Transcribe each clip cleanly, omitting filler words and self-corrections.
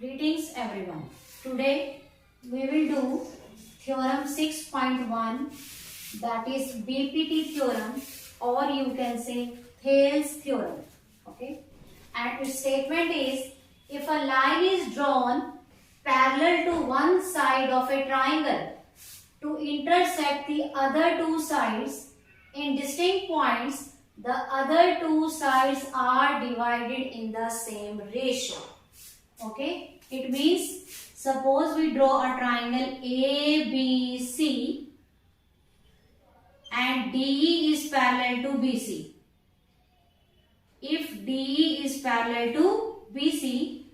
Greetings everyone. Today we will do theorem 6.1, that is BPT theorem, or you can say Thales theorem. Okay. And its statement is, if a line is drawn parallel to one side of a triangle to intersect the other two sides in distinct points, the other two sides are divided in the same ratio. Okay, it means suppose we draw a triangle ABC and DE is parallel to BC. If DE is parallel to BC,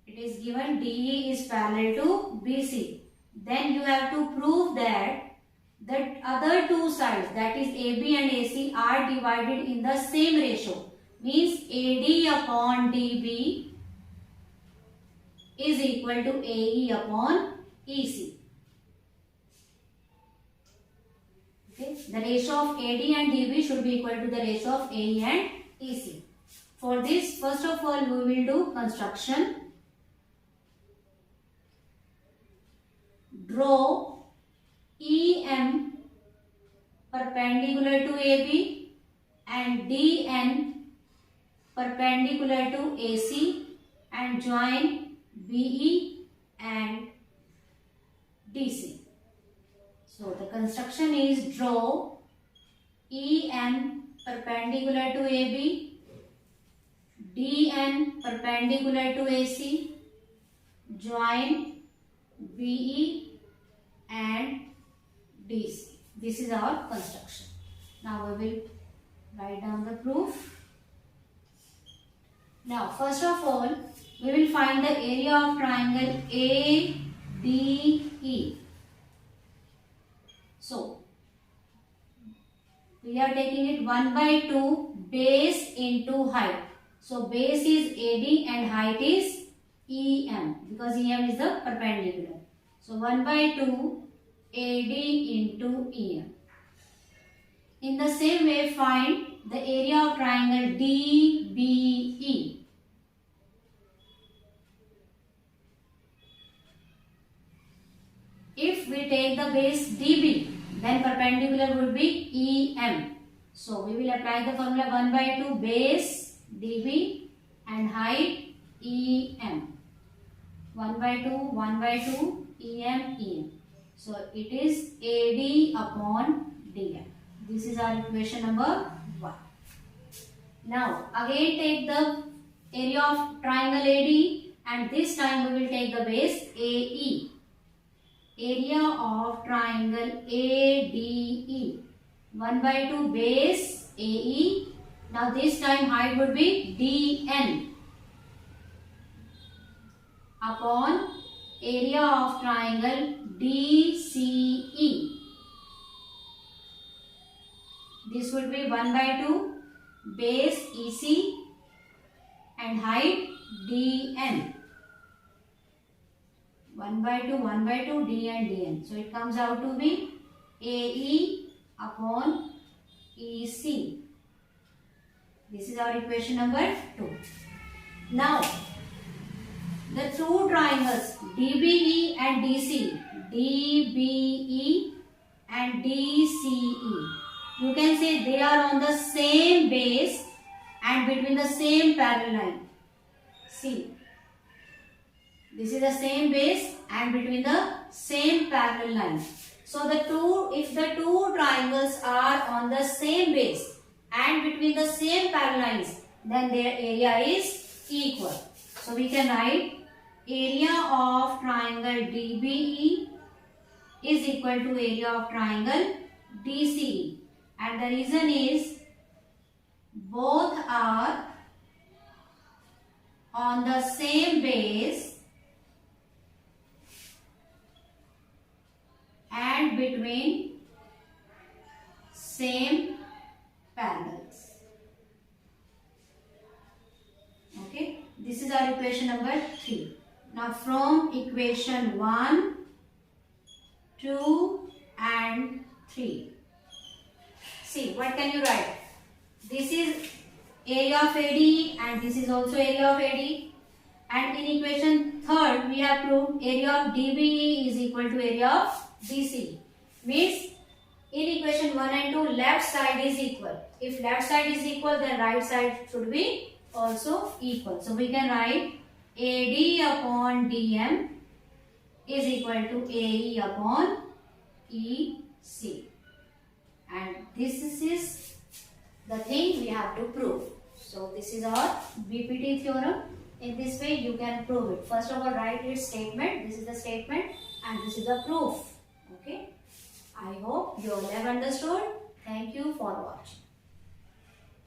it is given DE is parallel to BC. Then you have to prove that the other two sides, that is AB and AC, are divided in the same ratio. Means AD upon DB is equal to AE upon EC. Okay. The ratio of AD and DB should be equal to the ratio of AE and EC. For this, first of all, we will do construction. Draw EM perpendicular to AB and DN perpendicular to AC and join BE and DC. So the construction is draw EM perpendicular to AB, DN perpendicular to AC, join BE and DC. This is our construction. Now we will write down the proof. Now first of all, we will find the area of triangle ADE. So we are taking it 1/2 base into height. So base is AD and height is EM, because EM is the perpendicular. So 1/2 AD into EM. In the same way, find the area of triangle DBE. If we take the base DB, then perpendicular would be EM. So we will apply the formula 1/2 base DB and height EM. 1/2 EM. So it is AD upon DM. This is our equation number 1. Now again take the area of triangle AD, and this time we will take the base AE. Area of triangle ADE. 1/2 base AE. Now this time height would be DN upon area of triangle DCE. This would be 1/2 base EC and height DN. 1/2 D and DN. So it comes out to be AE upon EC. This is our equation number 2. Now the two triangles DBE and DC, DBE and DCE, you can say they are on the same base and between the same parallel line. See, this is the same base and between the same parallel line. So if the two triangles are on the same base and between the same parallel lines, then their area is equal. So we can write area of triangle DBE is equal to area of triangle DCE. And the reason is both are on the same base and between same parallels. Okay, this is our equation number 3. Now from equation 1, 2 and 3. See, what can you write? This is area of AD, and this is also area of AD. And in equation third, we have proved area of DBE is equal to area of BC. Means in equation 1 and 2, left side is equal. If left side is equal, then right side should be also equal. So we can write AD upon DM is equal to AE upon EC. And this is the thing we have to prove. So this is our BPT theorem. In this way you can prove it. First of all, write its statement. This is the statement and this is the proof. Okay. I hope you all have understood. Thank you for watching.